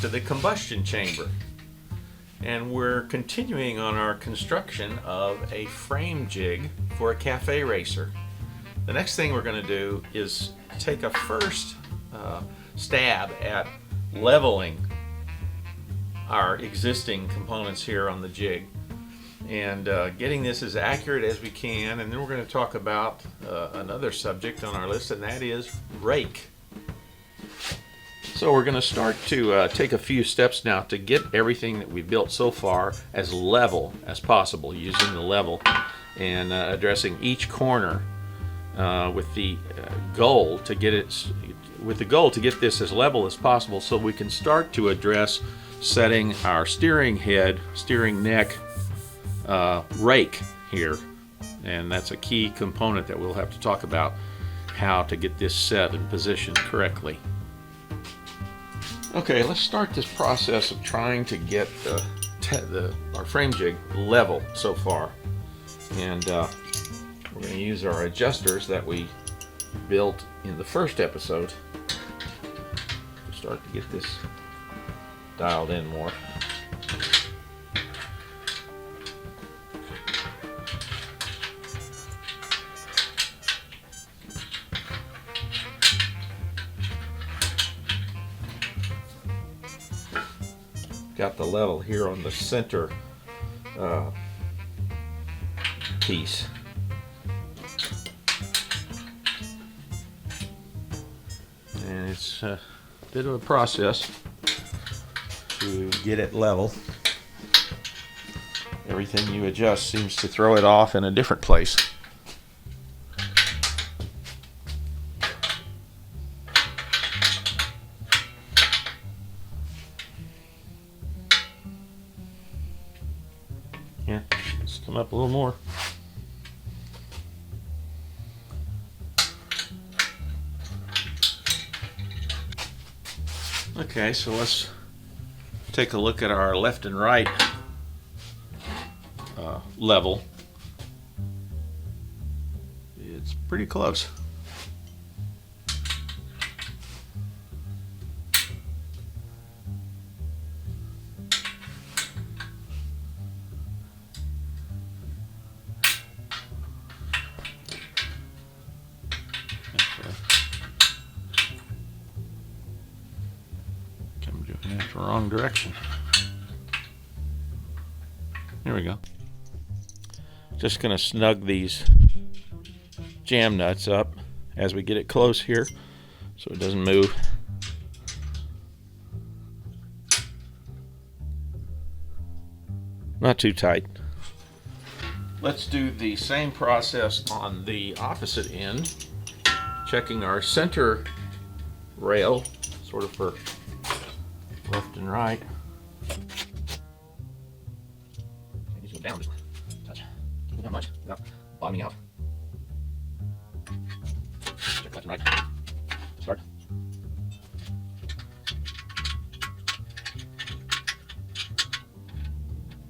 to the combustion chamber, and we're continuing on our construction of a frame jig for a Café Racer. The next thing we're going to do is take a first stab at leveling our existing components here on the jig and getting this as accurate as we can, and then we're going to talk about another subject on our list, and that is rake. So we're going to start to take a few steps now to get everything that we've built so far as level as possible, using the level and addressing each corner with the goal to get this as level as possible, so we can start to address setting our steering head, steering neck rake here, and that's a key component that we'll have to talk about, how to get this set and positioned correctly. Okay, let's start this process of trying to get our frame jig level so far, and we're going to use our adjusters that we built in the first episode to start to get this dialed in more. Got the level here on the center piece. And it's a bit of a process to get it level. Everything you adjust seems to throw it off in a different place. Yeah, let's come up a little more. Okay, so let's take a look at our left and right level. It's pretty close. In the wrong direction. Here we go. Just going to snug these jam nuts up as we get it close here so it doesn't move. Not too tight. Let's do the same process on the opposite end, checking our center rail, sort of for left and right. I need to go down just a touch. Can't go down much without bottoming out. Check left and right. Start.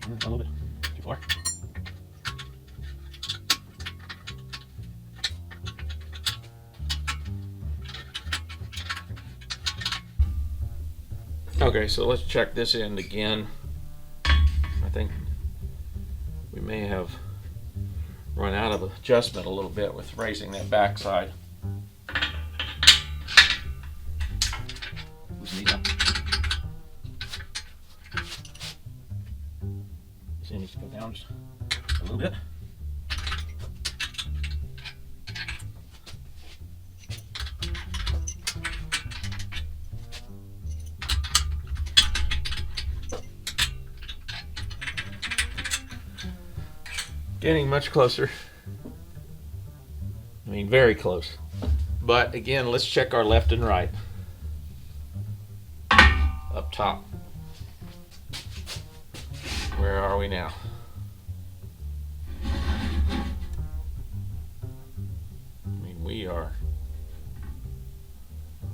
A little bit too far. Okay, so let's check this end again. I think we may have run out of adjustment a little bit with raising that backside. Loosen these up. This end needs to go down just a little bit. Getting much closer. I mean, very close. But again, let's check our left and right. Up top. Where are we now? I mean, we are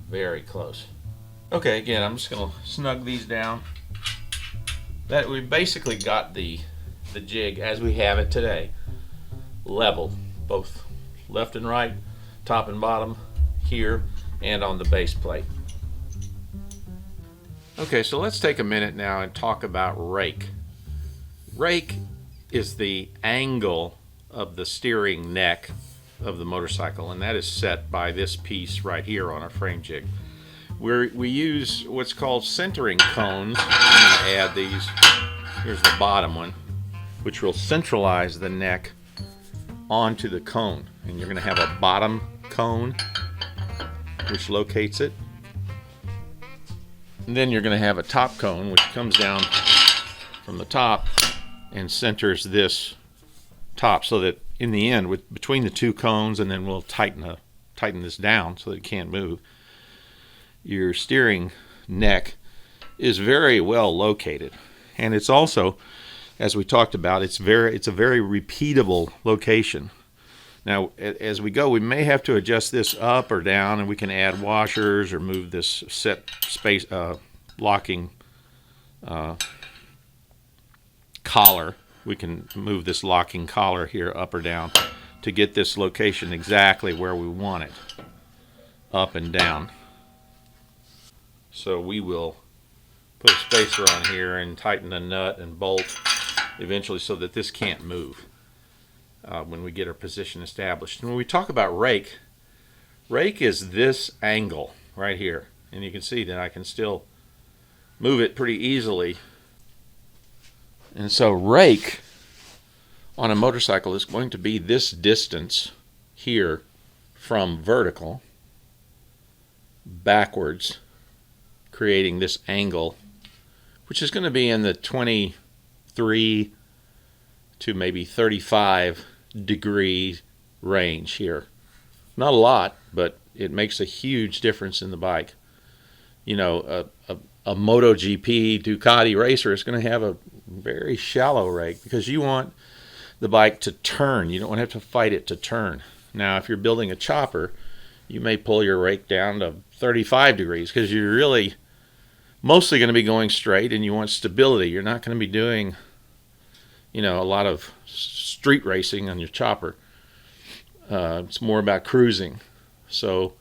very close. Okay, again, I'm just going to snug these down. That we basically got the jig as we have it today, leveled, both left and right, top and bottom, here and on the base plate. Okay, so let's take a minute now and talk about rake. Rake is the angle of the steering neck of the motorcycle, and that is set by this piece right here on our frame jig. We use what's called centering cones. I'm going to add these. Here's the bottom one, which will centralize the neck onto the cone. And you're going to have a bottom cone, which locates it. And then you're going to have a top cone, which comes down from the top and centers this top, so that in the end, between the two cones, and then we'll tighten this down so that it can't move. Your steering neck is very well located, and it's also, as we talked about, it's a very repeatable location. Now, as we go, we may have to adjust this up or down, and we can add washers or move this set space locking collar. We can move this locking collar here up or down to get this location exactly where we want it, up and down. So we will put a spacer on here and tighten a nut and bolt eventually so that this can't move when we get our position established. And when we talk about rake is this angle right here, and you can see that I can still move it pretty easily. And so rake on a motorcycle is going to be this distance here from vertical backwards, creating this angle, which is going to be in the 23 to maybe 35 degree range here. Not a lot, but it makes a huge difference in the bike. You know, a MotoGP Ducati racer is going to have a very shallow rake because you want the bike to turn. You don't want to have to fight it to turn. Now, if you're building a chopper, you may pull your rake down to 35 degrees because you're really mostly going to be going straight and you want stability. You're not going to be doing, you know, a lot of street racing on your chopper. It's more about cruising. So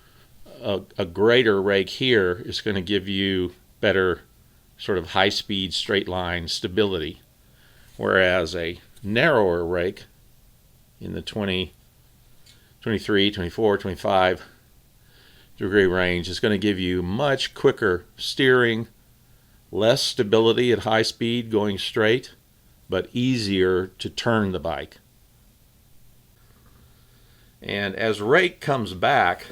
a greater rake here is going to give you better sort of high-speed straight line stability, whereas a narrower rake in the 20, 23, 24, 25 degree range is going to give you much quicker steering, less stability at high speed going straight, but easier to turn the bike. And as rake comes back,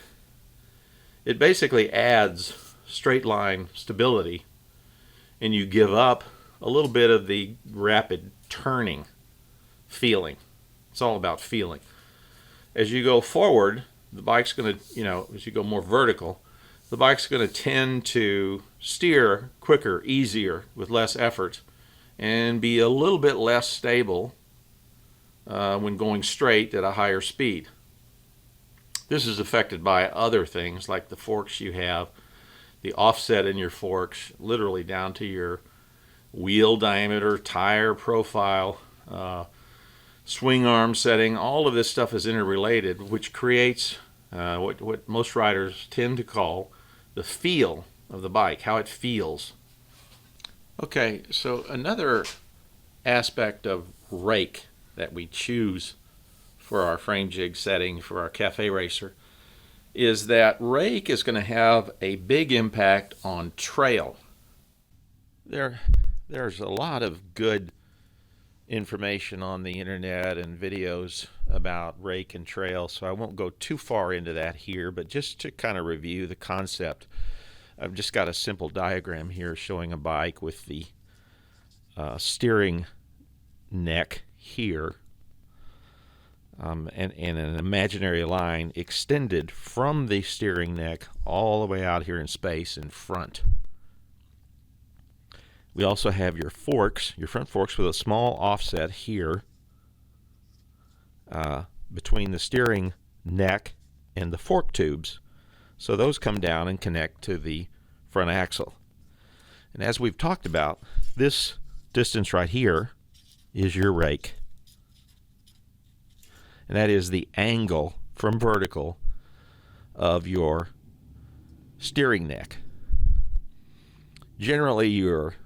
it basically adds straight line stability, and you give up a little bit of the rapid turning feeling. It's all about feeling. As you go forward, the bike's going to, you know, as you go more vertical, the bike's going to tend to steer quicker, easier, with less effort, and be a little bit less stable when going straight at a higher speed. This is affected by other things like the forks you have, the offset in your forks, literally down to your wheel diameter, tire profile, swing arm setting. All of this stuff is interrelated, which creates what most riders tend to call the feel of the bike, how it feels. Okay, so another aspect of rake that we choose for our frame jig setting for our Café Racer is that rake is going to have a big impact on trail. There's a lot of good information on the internet and videos about rake and trail, so I won't go too far into that here, but just to kind of review the concept, I've just got a simple diagram here showing a bike with the steering neck here and an imaginary line extended from the steering neck all the way out here in space in front. We also have your forks, your front forks with a small offset here between the steering neck and the fork tubes. So those come down and connect to the front axle. And as we've talked about, this distance right here is your rake. And that is the angle from vertical of your steering neck. Generally, your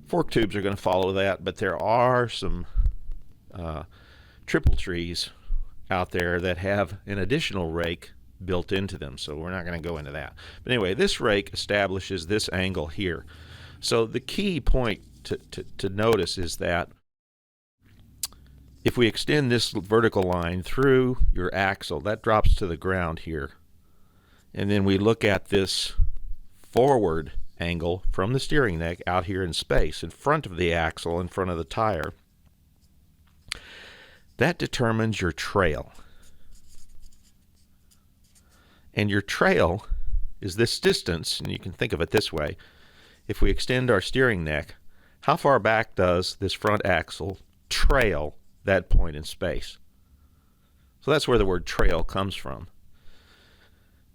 fork tubes are going to follow that, but there are some triple trees out there that have an additional rake built into them, so we're not going to go into that. But anyway, this rake establishes this angle here. So the key point to notice is that if we extend this vertical line through your axle, that drops to the ground here. And then we look at this forward angle from the steering neck out here in space, in front of the axle, in front of the tire. That determines your trail. And your trail is this distance, and you can think of it this way. If we extend our steering neck, how far back does this front axle trail that point in space? So that's where the word trail comes from.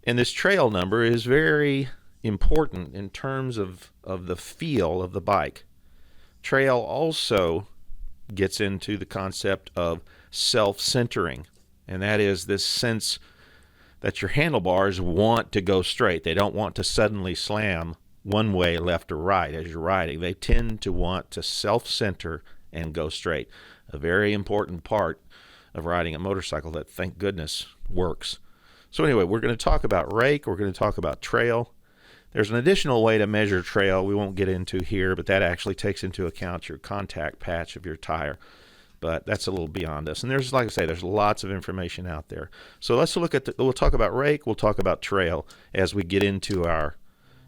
And this trail number is very important in terms of the feel of the bike. Trail also gets into the concept of self-centering, and that is this sense that your handlebars want to go straight. They don't want to suddenly slam one way, left or right, as you're riding. They tend to want to self-center and go straight. A very important part of riding a motorcycle that, thank goodness, works. So anyway, we're going to talk about rake, we're going to talk about trail. There's an additional way to measure trail we won't get into here, but that actually takes into account your contact patch of your tire. But that's a little beyond us. And there's, like I say, there's lots of information out there. So let's look at we'll talk about rake, we'll talk about trail as we get into our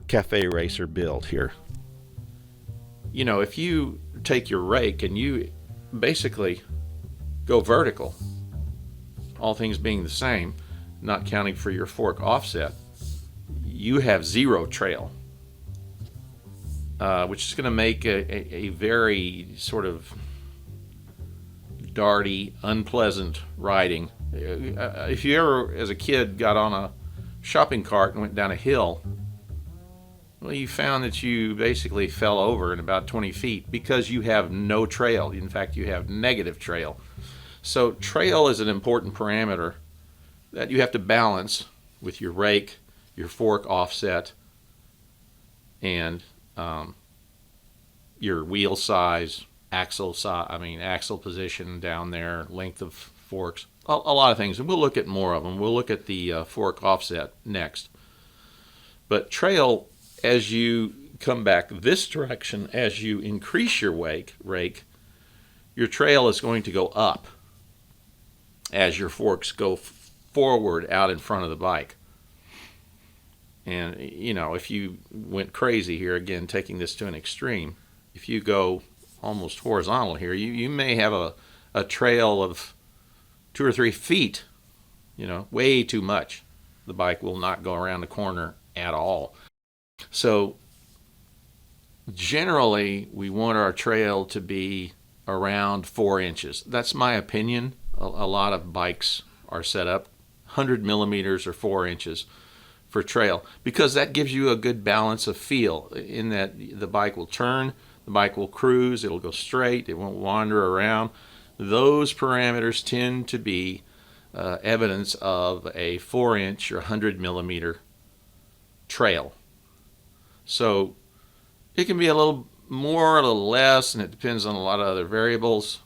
Café Racer build here. You know, if you take your rake and you basically go vertical, all things being the same, not counting for your fork offset, you have zero trail, which is going to make a very sort of darty, unpleasant riding. If you ever, as a kid, got on a shopping cart and went down a hill, well, you found that you basically fell over in about 20 feet because you have no trail. In fact, you have negative trail. So trail is an important parameter that you have to balance with your rake, your fork offset, and your wheel size, axle position down there, length of forks, a lot of things. And we'll look at more of them. We'll look at the fork offset next. But trail, as you come back this direction, as you increase your rake, your trail is going to go up as your forks go forward out in front of the bike. And, you know, if you went crazy here, again, taking this to an extreme, if you go almost horizontal here, you may have a trail of 2 or 3 feet, you know, way too much. The bike will not go around the corner at all. So generally, we want our trail to be around 4 inches. That's my opinion. A lot of bikes are set up 100 millimeters or 4 inches for trail, because that gives you a good balance of feel in that the bike will turn, the bike will cruise, it'll go straight, it won't wander around. Those parameters tend to be evidence of a 4-inch or 100 millimeter trail. So it can be a little more, a little less, and it depends on a lot of other variables.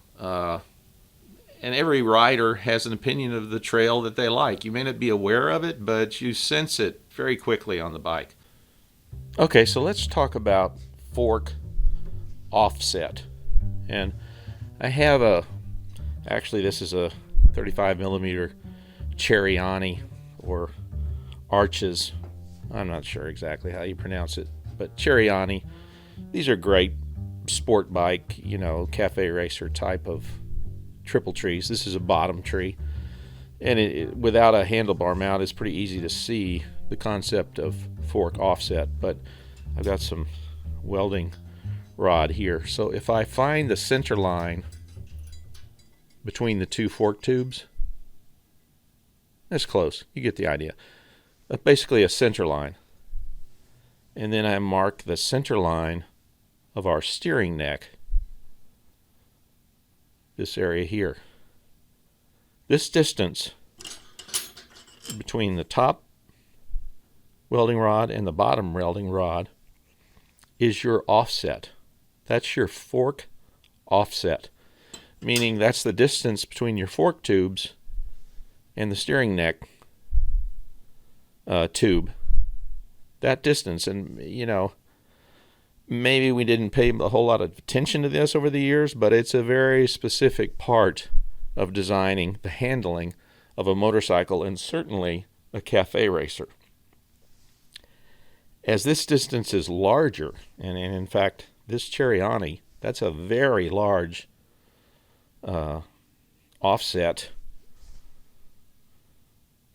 And every rider has an opinion of the trail that they like. You may not be aware of it, but you sense it very quickly on the bike. Okay, so let's talk about fork offset. And I have actually this is a 35 millimeter Cheriani or Arches. I'm not sure exactly how you pronounce it, but Cheriani. These are great sport bike, you know, Café Racer type of triple trees. This is a bottom tree, and without a handlebar mount, it's pretty easy to see the concept of fork offset. But I've got some welding rod here, so if I find the center line between the 2 fork tubes, that's close, you get the idea. Basically a center line, and then I mark the center line of our steering neck, this area here. This distance between the top welding rod and the bottom welding rod is your offset. That's your fork offset, meaning that's the distance between your fork tubes and the steering neck tube. That distance, and you know, maybe we didn't pay a whole lot of attention to this over the years, but it's a very specific part of designing the handling of a motorcycle, and certainly a Café Racer. As this distance is larger, and in fact this Cheriani, that's a very large offset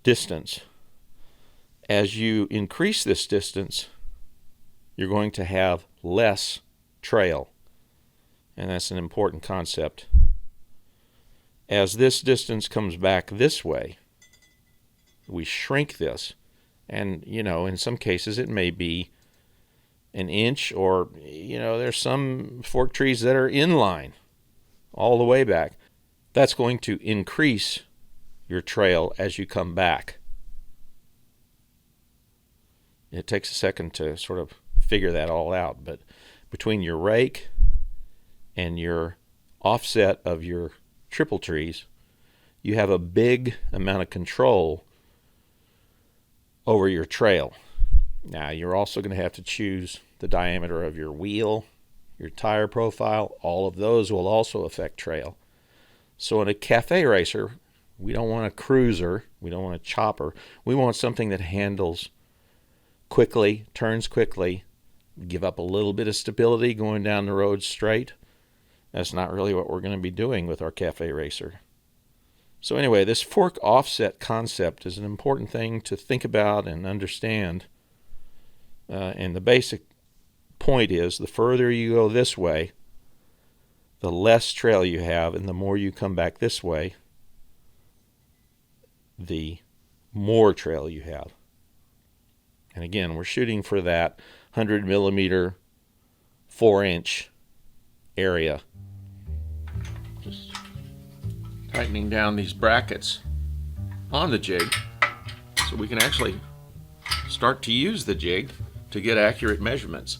distance. As you increase this distance, you're going to have less trail, and that's an important concept. As this distance comes back this way, we shrink this, and you know, in some cases it may be an inch, or you know, there's some fork trees that are inline all the way back. That's going to increase your trail as you come back. It takes a second to sort of figure that all out, but between your rake and your offset of your triple trees, you have a big amount of control over your trail. Now, you're also going to have to choose the diameter of your wheel, your tire profile. All of those will also affect trail. So in a Café Racer, we don't want a cruiser, we don't want a chopper. We want something that handles quickly, turns quickly, give up a little bit of stability going down the road straight. That's not really what we're going to be doing with our Café Racer. So anyway, this fork offset concept is an important thing to think about and understand. And the basic point is, the further you go this way, the less trail you have, and the more you come back this way, the more trail you have. And again, we're shooting for that 100 millimeter, 4-inch area. Just tightening down these brackets on the jig so we can actually start to use the jig to get accurate measurements.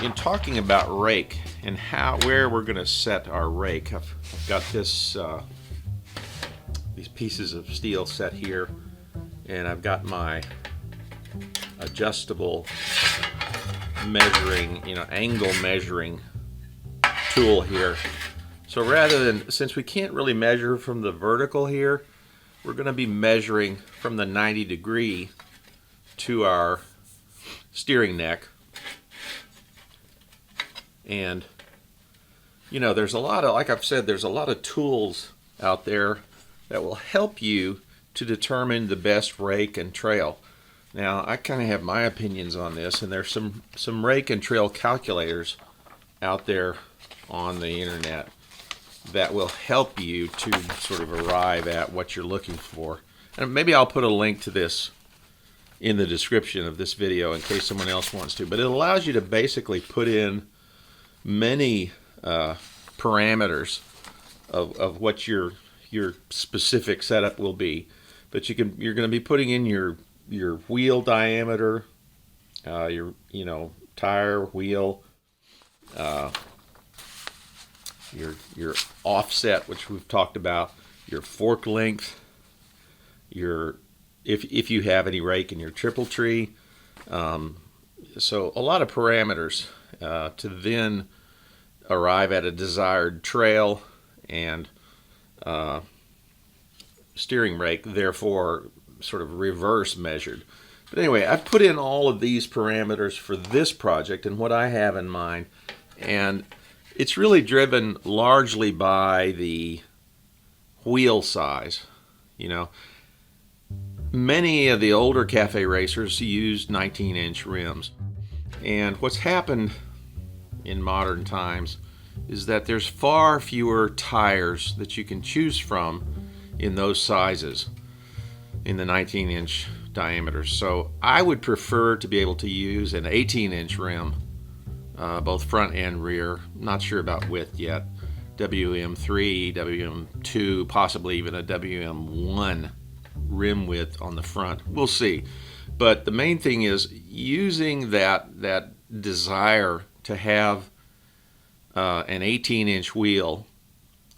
In talking about rake and where we're going to set our rake, I've got this these pieces of steel set here, and I've got my adjustable measuring, angle measuring tool here. So since we can't really measure from the vertical here, we're going to be measuring from the 90-degree to our steering neck. And there's a lot of, like I've said, there's a lot of tools out there that will help you to determine the best rake and trail. Now, I kind of have my opinions on this, and there's some rake and trail calculators out there on the internet that will help you to sort of arrive at what you're looking for. And maybe I'll put a link to this in the description of this video in case someone else wants to. But it allows you to basically put in many parameters of what your specific setup will be. But you're going to be putting in your wheel diameter, your tire, wheel, your offset, which we've talked about, your fork length, if you have any rake in your triple tree. So a lot of parameters to then arrive at a desired trail and steering rake, therefore sort of reverse measured. But anyway, I've put in all of these parameters for this project and what I have in mind, and it's really driven largely by the wheel size. Many of the older Café Racers used 19-inch rims, and what's happened in modern times is that there's far fewer tires that you can choose from in those sizes, in the 19-inch diameters. So I would prefer to be able to use an 18-inch rim, both front and rear. Not sure about width yet. WM3, WM2, possibly even a WM1 rim width on the front. We'll see. But the main thing is using that desire to have an 18-inch wheel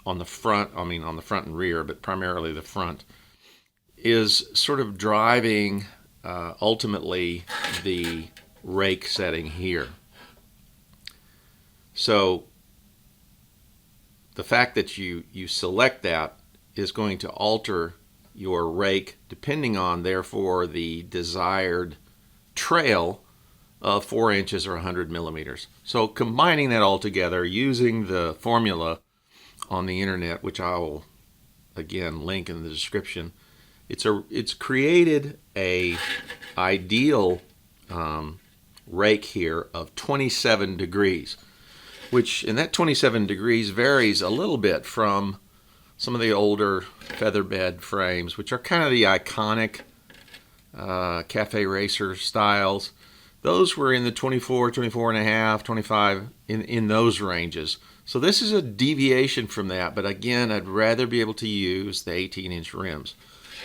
on the front, on the front and rear, but primarily the front, is sort of driving ultimately the rake setting here. So the fact that you select that is going to alter your rake depending on, therefore, the desired trail of 4 inches or 100 millimeters. So combining that all together using the formula on the internet, which I will again link in the description, it's created a ideal rake here of 27 degrees, which in that 27 degrees varies a little bit from some of the older featherbed frames, which are kind of the iconic Café Racer styles. Those were in the 24, 24 and a half, 25, in those ranges. So this is a deviation from that, but again, I'd rather be able to use the 18-inch rims.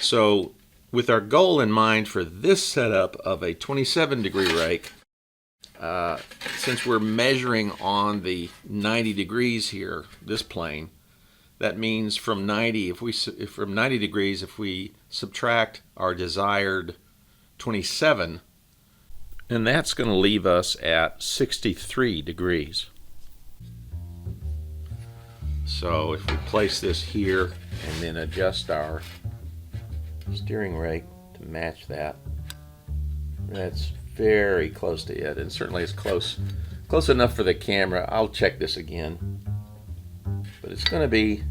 So with our goal in mind for this setup of a 27 degree rake, since we're measuring on the 90 degrees here, this plane, that means from 90, from 90 degrees, if we subtract our desired 27, and that's going to leave us at 63 degrees. So if we place this here and then adjust our steering rake to match that, that's very close to it, and certainly it's close enough for the camera. I'll check this again, but it's going to be,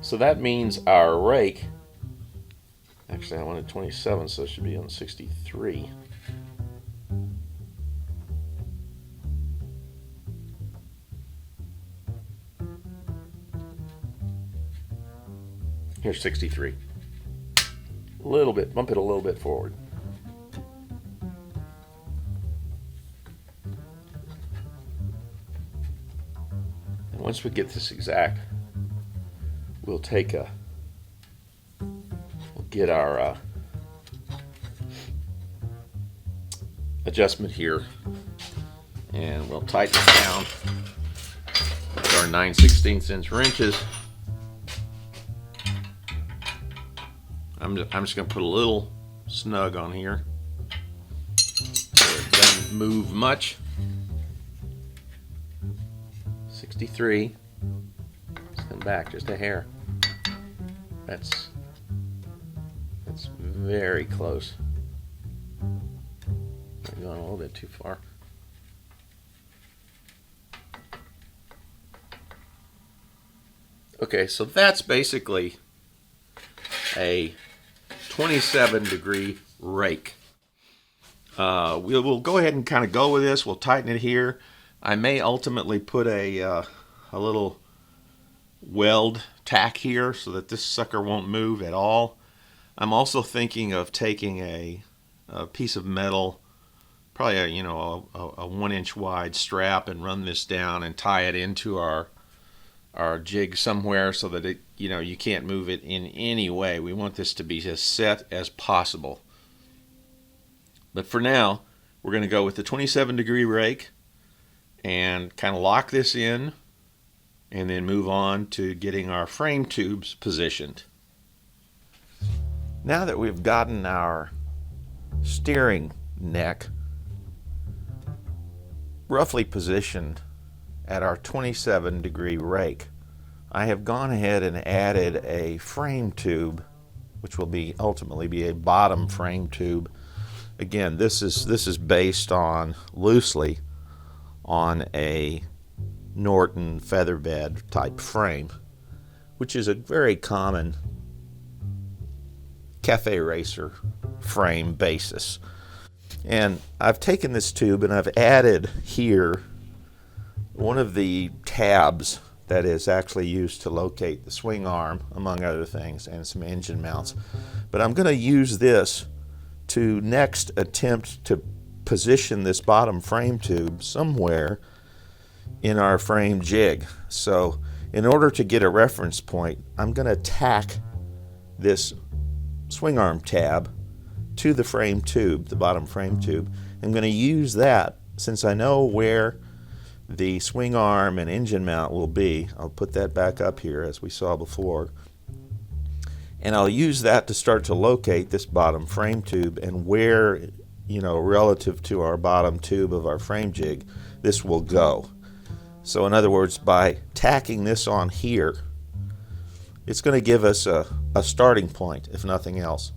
so that means our rake, actually I wanted 27, so it should be on 63. Here's 63. A little bit, bump it a little bit forward. And once we get this exact, we'll get our adjustment here, and we'll tighten it down with our 9/16 inch wrenches. I'm just going to put a little snug on here so it doesn't move much. 63. Let's come back just a hair. That's very close. I'm going a little bit too far. Okay, so that's basically a 27 degree rake. We'll go ahead and kind of go with this. We'll tighten it here. I may ultimately put a little weld tack here so that this sucker won't move at all. I'm also thinking of taking a piece of metal, probably a 1-inch wide strap, and run this down and tie it into our jig somewhere so that it, you can't move it in any way. We want this to be as set as possible. But for now, we're going to go with the 27 degree rake and kind of lock this in, and then move on to getting our frame tubes positioned. Now that we've gotten our steering neck roughly positioned at our 27 degree rake, I have gone ahead and added a frame tube, which will ultimately be a bottom frame tube. Again, this is based loosely on a NORTON featherbed type frame, which is a very common Café Racer frame basis. And I've taken this tube and I've added here one of the tabs that is actually used to locate the swing arm, among other things, and some engine mounts. But I'm going to use this to next attempt to position this bottom frame tube somewhere in our frame jig. So in order to get a reference point, I'm going to tack this swing arm tab to the frame tube, the bottom frame tube. I'm going to use that since I know where the swing arm and engine mount will be. I'll put that back up here as we saw before. And I'll use that to start to locate this bottom frame tube and where, relative to our bottom tube of our frame jig, this will go. So in other words, by tacking this on here, it's going to give us a starting point, if nothing else.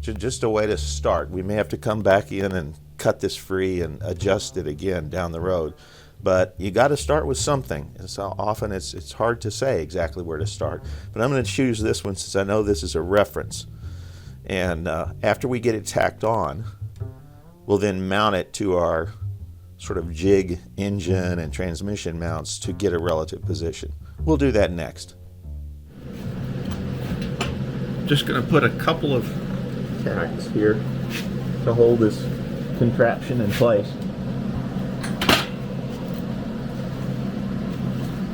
Just a way to start. We may have to come back in and cut this free and adjust it again down the road. But you got to start with something. And so often it's hard to say exactly where to start. But I'm going to choose this one since I know this is a reference. And after we get it tacked on, we'll then mount it to our sort of jig engine and transmission mounts to get a relative position. We'll do that next. Just going to put a couple of tacks here to hold this contraption in place.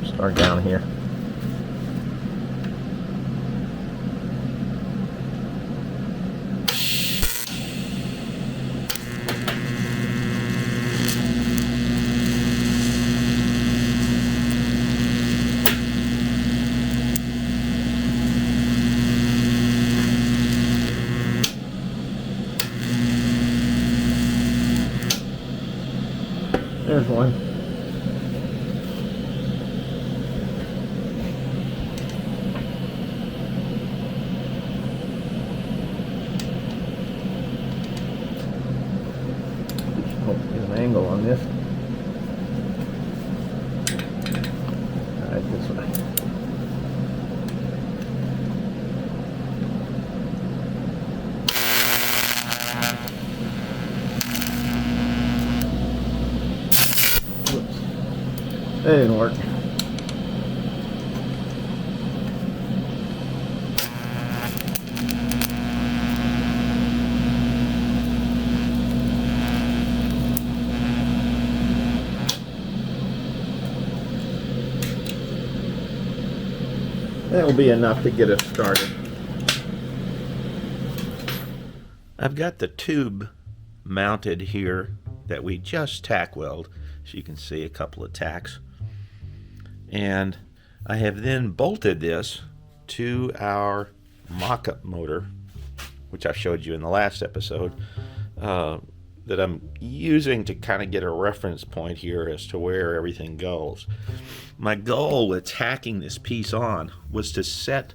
Start down here. There's one. Hope to get an angle on this. Alright, this way. That didn't work. That will be enough to get us started. I've got the tube mounted here that we just tack weld. As you can see, a couple of tacks. And I have then bolted this to our mock-up motor, which I showed you in the last episode, that I'm using to kind of get a reference point here as to where everything goes. My goal with tacking this piece on was to set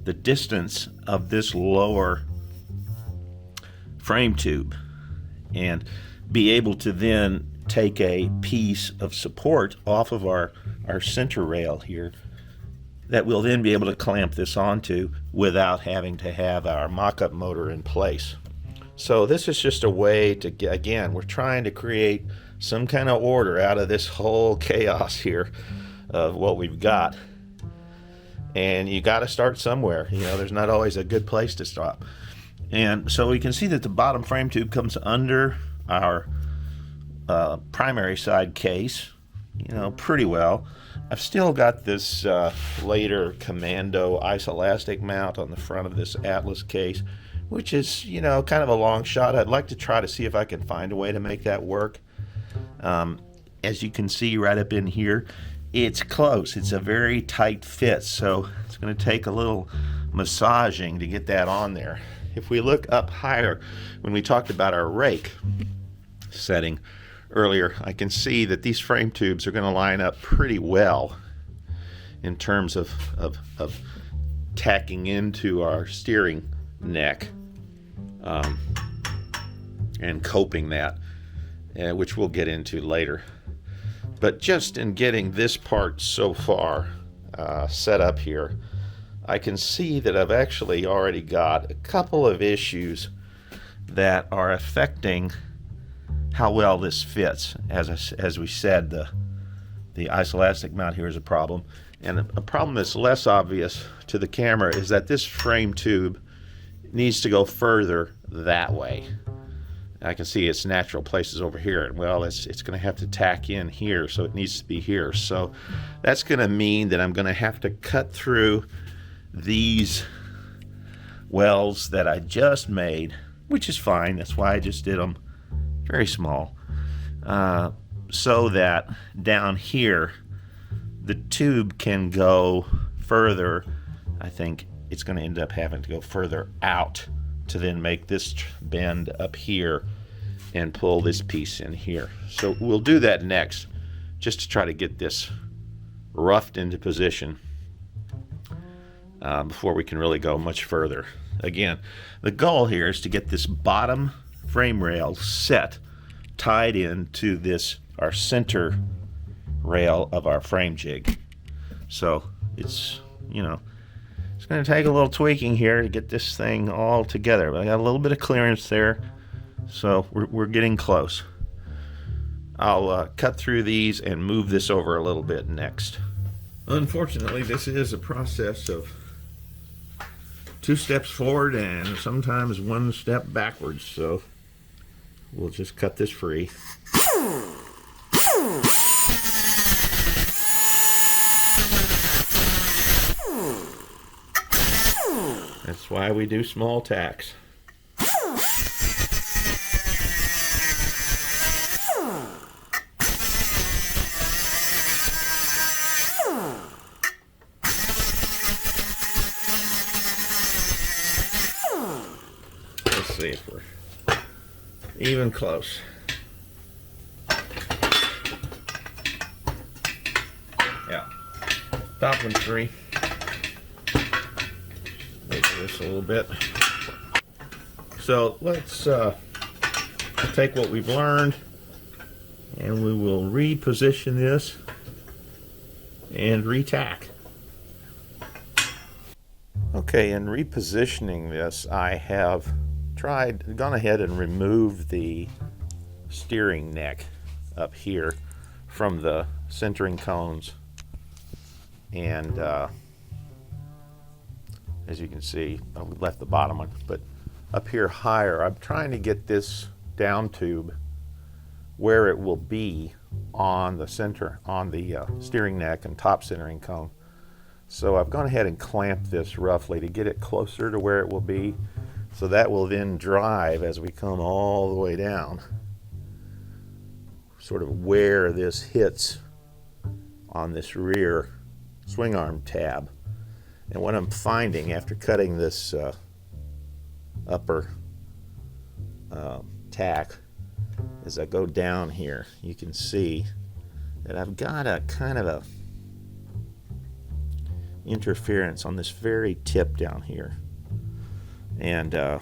the distance of this lower frame tube and be able to then take a piece of support off of our center rail here that we'll then be able to clamp this onto without having to have our mock-up motor in place. So this is just a way to get, again, we're trying to create some kind of order out of this whole chaos here of what we've got. And you got to start somewhere. There's not always a good place to stop. And so we can see that the bottom frame tube comes under our primary side case, pretty well. I've still got this later Commando isoelastic mount on the front of this Atlas case, which is, kind of a long shot. I'd like to try to see if I can find a way to make that work. As you can see right up in here, it's close. It's a very tight fit, so it's going to take a little massaging to get that on there. If we look up higher, when we talked about our rake setting earlier, I can see that these frame tubes are going to line up pretty well in terms of tacking into our steering neck and coping that, which we'll get into later. But just in getting this part so far set up here, I can see that I've actually already got a couple of issues that are affecting how well this fits. As we said, the isoelastic mount here is a problem, and a problem that's less obvious to the camera is that this frame tube needs to go further that way. I can see its natural places over here, and well, it's going to have to tack in here, so it needs to be here. So that's going to mean that I'm going to have to cut through these welds that I just made which is fine. That's why I just did them very small, so that down here the tube can go further. I think it's going to end up having to go further out to then make this bend up here and pull this piece in here. So we'll do that next, just to try to get this roughed into position before we can really go much further. Again, the goal here is to get this bottom frame rail set, tied into this, our center rail of our frame jig. So it's, you know, it's going to take a little tweaking here to get this thing all together. But I got a little bit of clearance there, so we're getting close. I'll cut through these and move this over a little bit next. Unfortunately, this is a process of 2 steps forward and sometimes 1 step backwards, so we'll just cut this free. That's why we do small tacks. Let's see if we're even close. Yeah, top one's free. This a little bit. So let's take what we've learned and we will reposition this and retack. Okay, in repositioning this, I have gone ahead and removed the steering neck up here from the centering cones, and as you can see, we left the bottom one, but up here higher, I'm trying to get this down tube where it will be on the center, on the steering neck and top centering cone. So I've gone ahead and clamped this roughly to get it closer to where it will be, so that will then drive as we come all the way down, sort of where this hits on this rear swing arm tab. And what I'm finding after cutting this upper tack, as I go down here, you can see that I've got a kind of a interference on this very tip down here. And I'm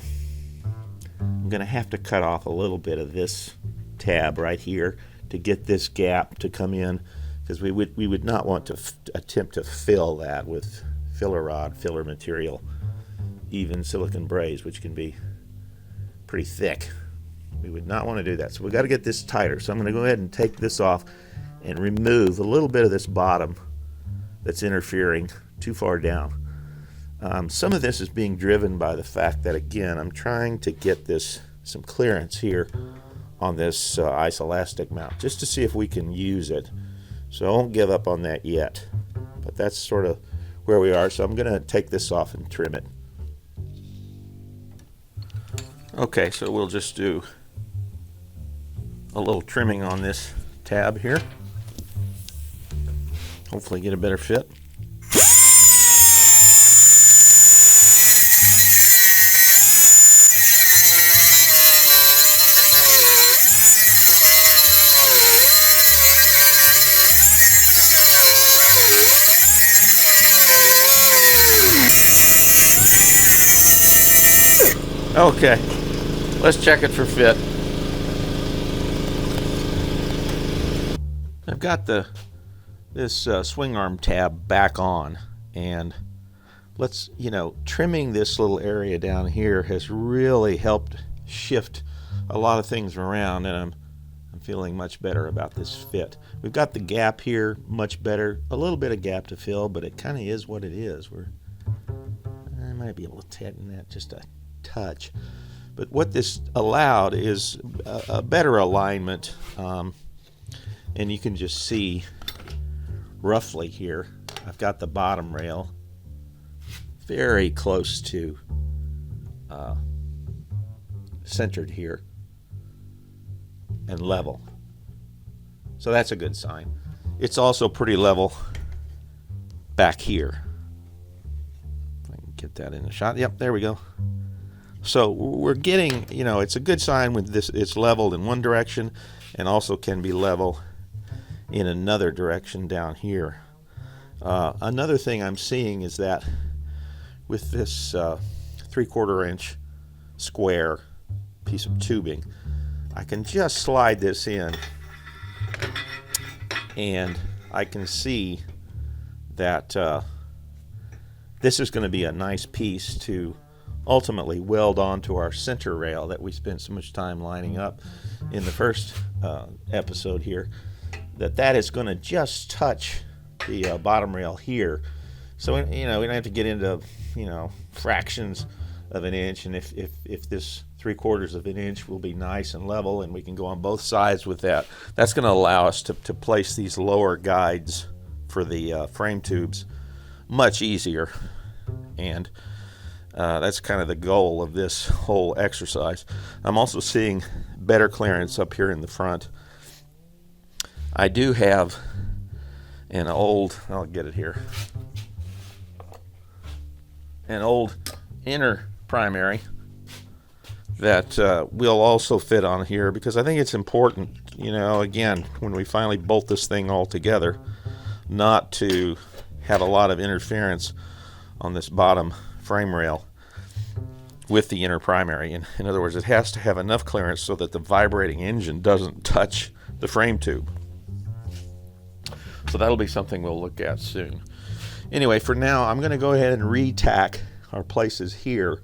going to have to cut off a little bit of this tab right here to get this gap to come in, because we would not want to attempt to fill that with filler rod, filler material, even silicone braze, which can be pretty thick. We would not want to do that. So we've got to get this tighter. So I'm going to go ahead and take this off and remove a little bit of this bottom that's interfering too far down. Some of this is being driven by the fact that, again, I'm trying to get this some clearance here on this isoelastic mount, just to see if we can use it. So I won't give up on that yet, but that's sort of where we are. So I'm going to take this off and trim it. Okay, so we'll just do a little trimming on this tab here. Hopefully get a better fit. Okay, let's check it for fit. I've got this swing arm tab back on, and let's, trimming this little area down here has really helped shift a lot of things around, and I'm feeling much better about this fit. We've got the gap here much better, a little bit of gap to fill, but it kind of is what it is. I might be able to tighten that just a touch, but what this allowed is a better alignment, and you can just see roughly here I've got the bottom rail very close to centered here and level. So that's a good sign. It's also pretty level back here. If I can get that in the shot. Yep, there we go. So we're getting, you know, it's a good sign when this, it's leveled in one direction and also can be level in another direction down here. Another thing I'm seeing is that with this 3/4 inch square piece of tubing, I can just slide this in and I can see that this is going to be a nice piece to ultimately weld onto our center rail that we spent so much time lining up in the first episode here. That is going to just touch the bottom rail here. So, you know, we don't have to get into, you know, fractions of an inch, and if this 3/4 of an inch will be nice and level and we can go on both sides with that, that's going to allow us to place these lower guides for the frame tubes much easier. And that's kind of the goal of this whole exercise. I'm also seeing better clearance up here in the front. I do have an old, I'll get it here, an old inner primary that will also fit on here, because I think it's important, you know, again, when we finally bolt this thing all together, not to have a lot of interference on this bottom frame rail with the inner primary. In other words, it has to have enough clearance so that the vibrating engine doesn't touch the frame tube. So that'll be something we'll look at soon. Anyway, for now, I'm going to go ahead and re-tack our places here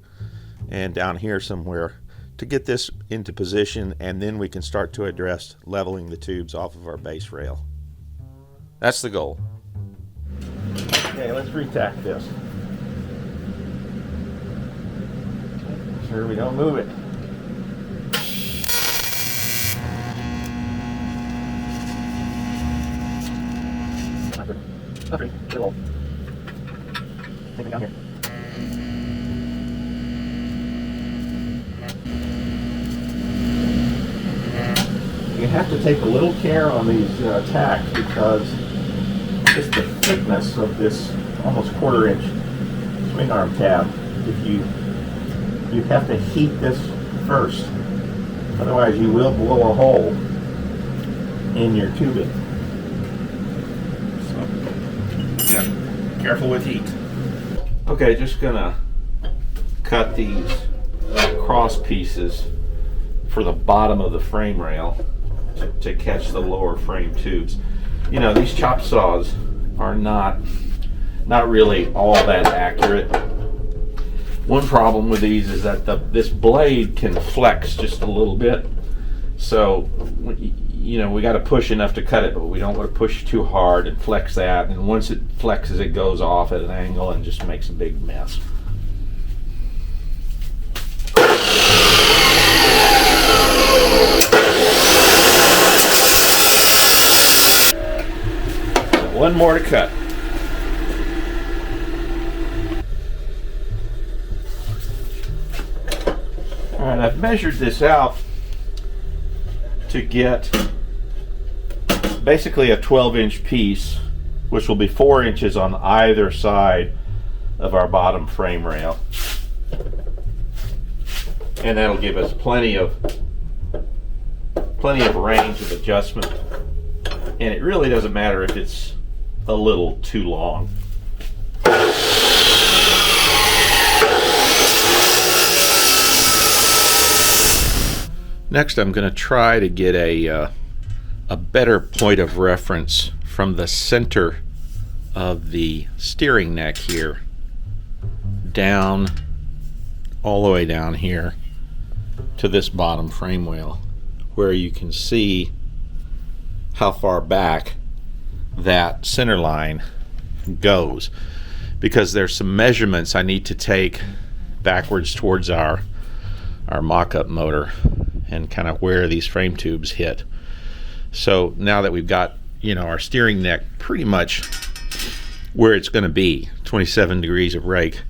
and down here somewhere to get this into position, and then we can start to address leveling the tubes off of our base rail. That's the goal. Okay, let's re-tack this. Make sure we don't move it. Take it down here. You have to take a little care on these tacks, because just the thickness of this almost 1/4 inch swing arm tab, if you have to heat this first, otherwise you will blow a hole in your tubing. So, yeah, careful with heat. Okay, just gonna cut these cross pieces for the bottom of the frame rail to catch the lower frame tubes. You know, these chop saws are not really all that accurate. One problem with these is that this blade can flex just a little bit. So, you know, we got to push enough to cut it, but we don't want to push too hard and flex that. And once it flexes, it goes off at an angle and just makes a big mess. One more to cut. All right, I've measured this out to get basically a 12-inch piece, which will be 4 inches on either side of our bottom frame rail. And that'll give us plenty of range of adjustment. And it really doesn't matter if it's a little too long. Next, I'm going to try to get a better point of reference from the center of the steering neck here down, all the way down here to this bottom frame rail, where you can see how far back that center line goes, because there's some measurements I need to take backwards towards our mock-up motor and kind of where these frame tubes hit. So now that we've got, you know, our steering neck pretty much where it's going to be, 27 degrees of rake,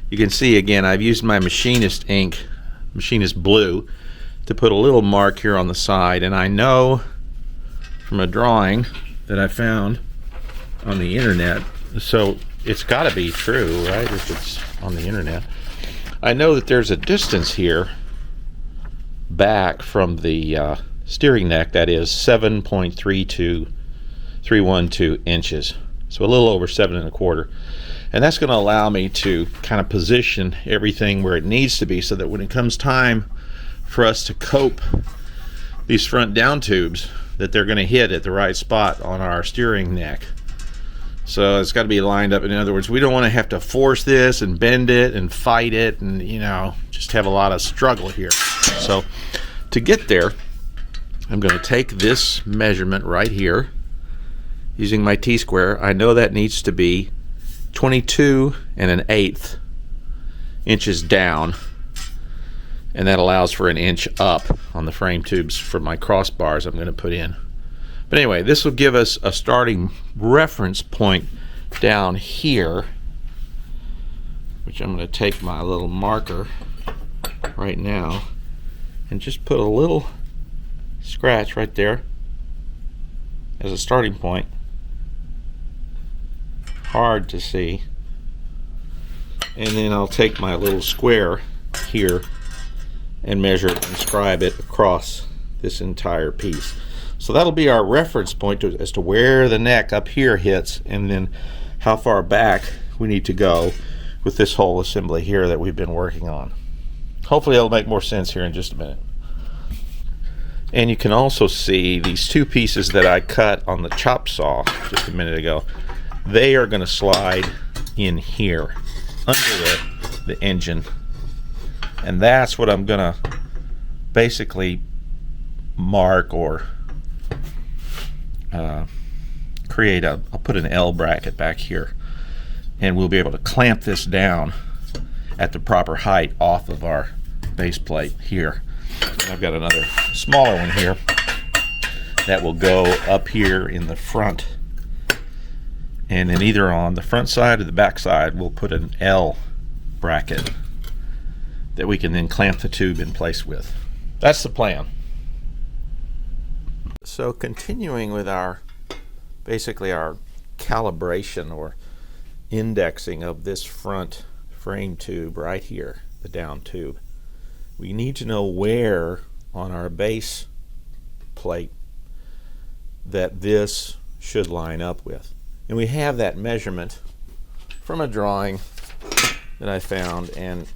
you can see again I've used my machinist ink, machinist blue, to put a little mark here on the side, and I know from a drawing that I found on the internet, so it's got to be true, right, if it's on the internet. I know that there's a distance here back from the steering neck that is 7.312 inches, so a little over 7.25, and that's going to allow me to kind of position everything where it needs to be, so that when it comes time for us to cope these front down tubes, that they're going to hit at the right spot on our steering neck. So it's got to be lined up. In other words, we don't want to have to force this and bend it and fight it and, you know, just have a lot of struggle here. So to get there, I'm going to take this measurement right here using my T-square. I know that needs to be 22 1/8 inches down, and that allows for an inch up on the frame tubes for my crossbars I'm going to put in. But anyway, this will give us a starting reference point down here, which I'm going to take my little marker right now and just put a little scratch right there as a starting point. Hard to see. And then I'll take my little square here and measure it and scribe it across this entire piece. So that'll be our reference point as to where the neck up here hits, and then how far back we need to go with this whole assembly here that we've been working on. Hopefully it'll make more sense here in just a minute. And you can also see these two pieces that I cut on the chop saw just a minute ago. They are going to slide in here under the engine, and that's what I'm going to basically mark or create I'll put an L bracket back here, and we'll be able to clamp this down at the proper height off of our base plate here. And I've got another smaller one here that will go up here in the front, and then either on the front side or the back side we'll put an L bracket that we can then clamp the tube in place with. That's the plan. So continuing with basically our calibration or indexing of this front frame tube right here, the down tube, we need to know where on our base plate that this should line up with. And we have that measurement from a drawing that I found, and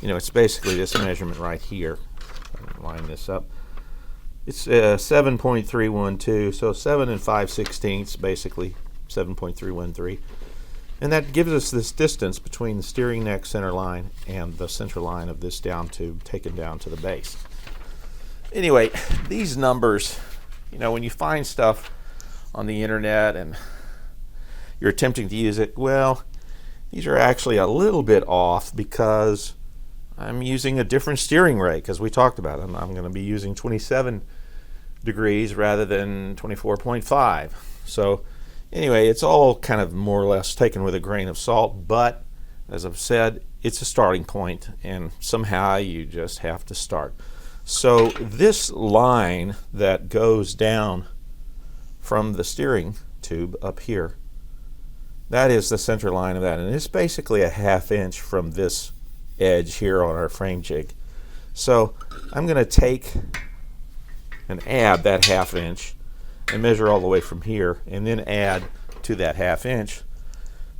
you know, it's basically this measurement right here. Line this up. It's 7.312, so 7 5/16, basically 7.313, and that gives us this distance between the steering neck center line and the center line of this down tube taken down to the base. Anyway, these numbers, you know, when you find stuff on the internet and you're attempting to use it, well, these are actually a little bit off because I'm using a different steering rate, as we talked about. I'm going to be using 27 degrees rather than 24.5. So anyway, it's all kind of more or less taken with a grain of salt, but as I've said, it's a starting point, and somehow you just have to start. So this line that goes down from the steering tube up here, that is the center line of that, and it's basically a 1/2 inch from this edge here on our frame jig. So I'm going to take and add that 1/2 inch and measure all the way from here, and then add to that 1/2 inch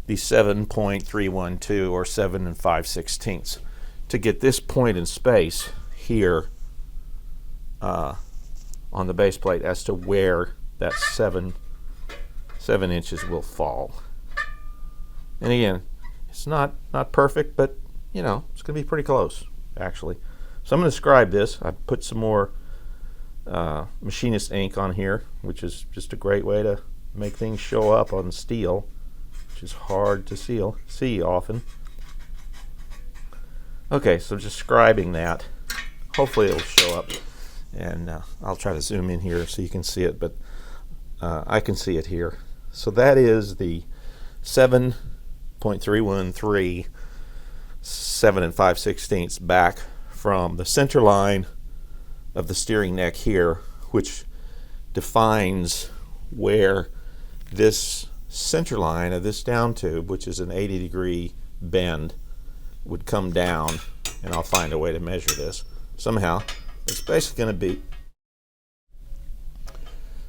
the 7.312 or 7 5/16 to get this point in space here on the base plate as to where that 7 inches will fall. And again, it's not perfect, but you know, it's going to be pretty close actually. So I'm going to scribe this. I put some more machinist ink on here, which is just a great way to make things show up on steel, which is hard to see often. Okay, so just scribing that. Hopefully it'll show up, and I'll try to zoom in here so you can see it, but I can see it here. So that is the 7.313 7 5/16 back from the center line of the steering neck here, which defines where this center line of this down tube, which is an 80-degree bend, would come down, and I'll find a way to measure this somehow. It's basically going to be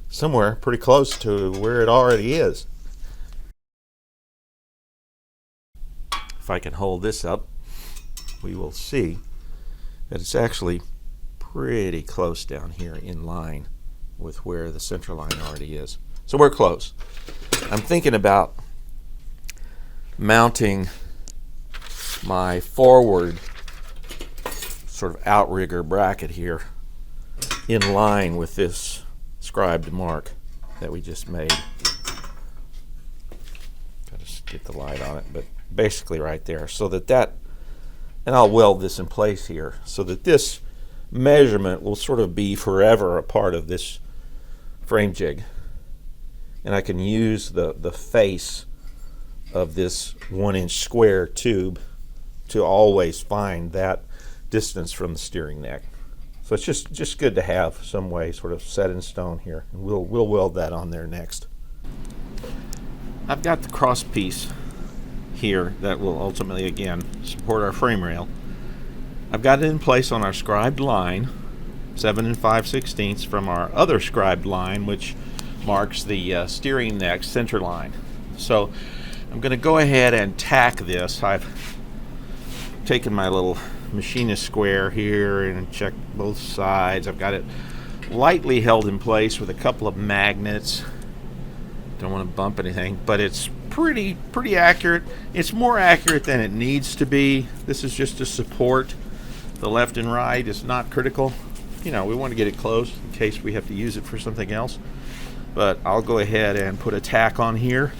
somewhere pretty close to where it already is. If I can hold this up, we will see that it's actually pretty close down here in line with where the center line already is. So we're close. I'm thinking about mounting my forward sort of outrigger bracket here in line with this scribed mark that we just made. Got to get the light on it, but basically right there, so that and I'll weld this in place here so that this measurement will sort of be forever a part of this frame jig, and I can use the face of this 1-inch square tube to always find that distance from the steering neck. So it's just good to have some way sort of set in stone here, and we'll weld that on there next. I've got the cross piece here that will ultimately again support our frame rail. I've got it in place on our scribed line, 7 5/16 from our other scribed line, which marks the steering neck center line. So I'm going to go ahead and tack this. I've taken my little machinist square here and checked both sides. I've got it lightly held in place with a couple of magnets. Don't want to bump anything, but it's pretty accurate. It's more accurate than it needs to be. This is just to support the left and right. It's not critical. You know, we want to get it close in case we have to use it for something else. But I'll go ahead and put a tack on here.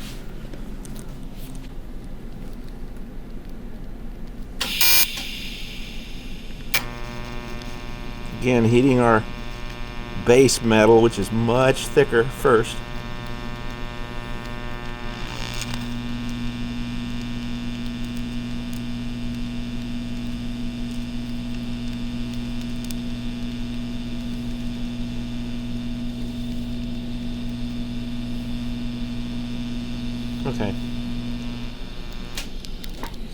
Again, heating our base metal, which is much thicker first. Okay.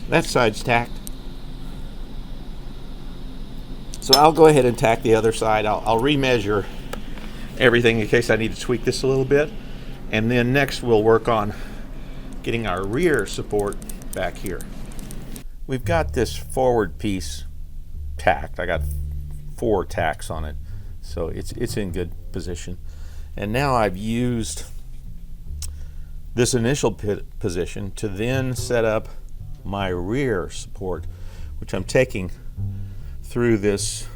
That side's tacked. So I'll go ahead and tack the other side. I'll remeasure everything in case I need to tweak this a little bit. And then next we'll work on getting our rear support back here. We've got this forward piece tacked. I got 4 tacks on it, so it's in good position. And now I've used this initial position to then set up my rear support, which I'm taking through this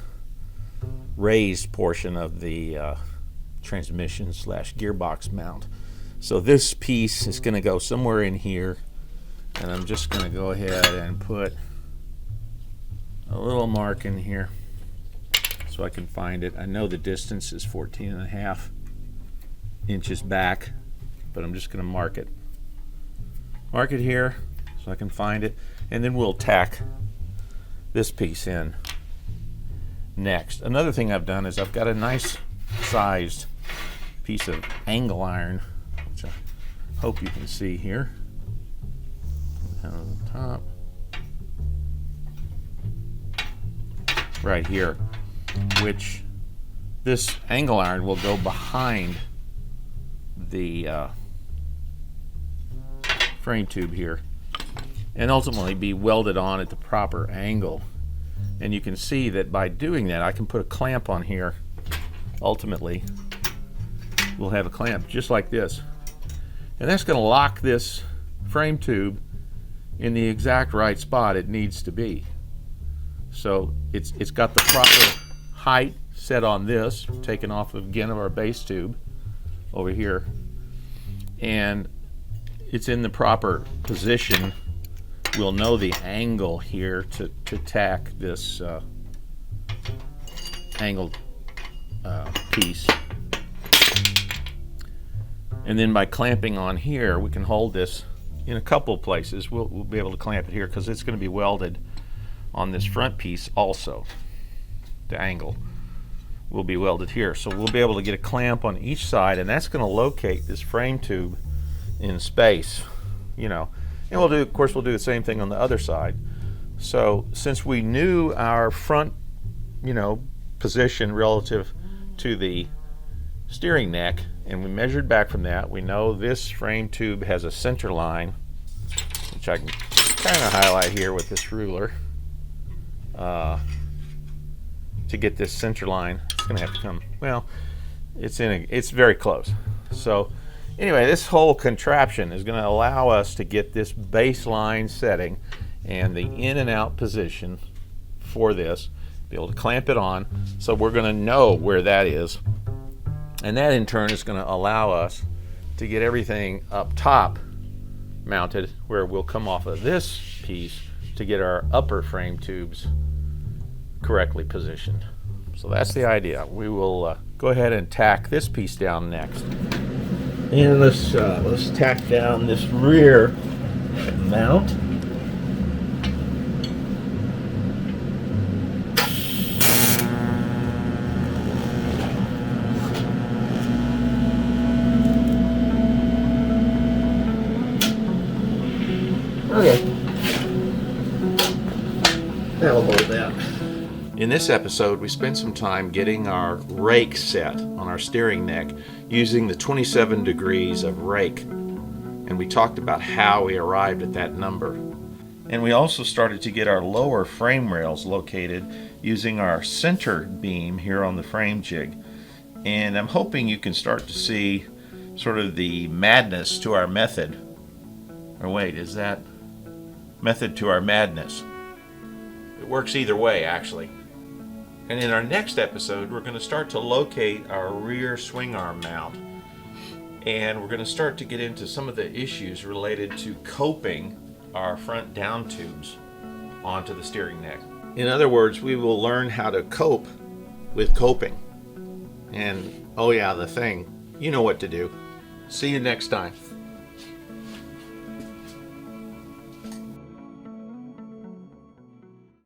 raised portion of the transmission / gearbox mount. So this piece is going to go somewhere in here, and I'm just going to go ahead and put a little mark in here so I can find it. I know the distance is 14.5 inches back, but I'm just going to mark it here so I can find it, and then we'll tack this piece in next. Another thing I've done is I've got a nice sized piece of angle iron, which I hope you can see here on the top right here, which this angle iron will go behind the frame tube here and ultimately be welded on at the proper angle. And you can see that by doing that, I can put a clamp on here. Ultimately, we'll have a clamp just like this. And that's going to lock this frame tube in the exact right spot it needs to be. So it's got the proper height set on this, taken off again of our base tube over here. And it's in the proper position. We'll know the angle here to tack this angled piece. And then by clamping on here, we can hold this in a couple places. We'll be able to clamp it here because it's going to be welded on this front piece also. the angle will be welded here. So we'll be able to get a clamp on each side, and that's going to locate this frame tube in space, you know. And we'll do, of course, we'll do the same thing on the other side. So since we knew our front, you know, position relative to the steering neck, and we measured back from that, we know this frame tube has a center line, which I can kind of highlight here with this ruler. To get this center line, it's going to have to come, well, it's very close. So anyway, this whole contraption is going to allow us to get this baseline setting and the in and out position for this, be able to clamp it on, so we're going to know where that is. And that in turn is going to allow us to get everything up top mounted, where we'll come off of this piece to get our upper frame tubes correctly positioned. So that's the idea. We will go ahead and tack this piece down next. And let's tack down this rear mount. Okay. That'll hold that. In this episode, we spent some time getting our rake set on our steering neck using the 27 degrees of rake. And we talked about how we arrived at that number. And we also started to get our lower frame rails located using our center beam here on the frame jig. And I'm hoping you can start to see sort of the madness to our method. Or wait, is that method to our madness? It works either way, actually. And in our next episode, we're going to start to locate our rear swing arm mount. And we're going to start to get into some of the issues related to coping our front down tubes onto the steering neck. In other words, we will learn how to cope with coping. And, oh yeah, the thing, you know what to do. See you next time.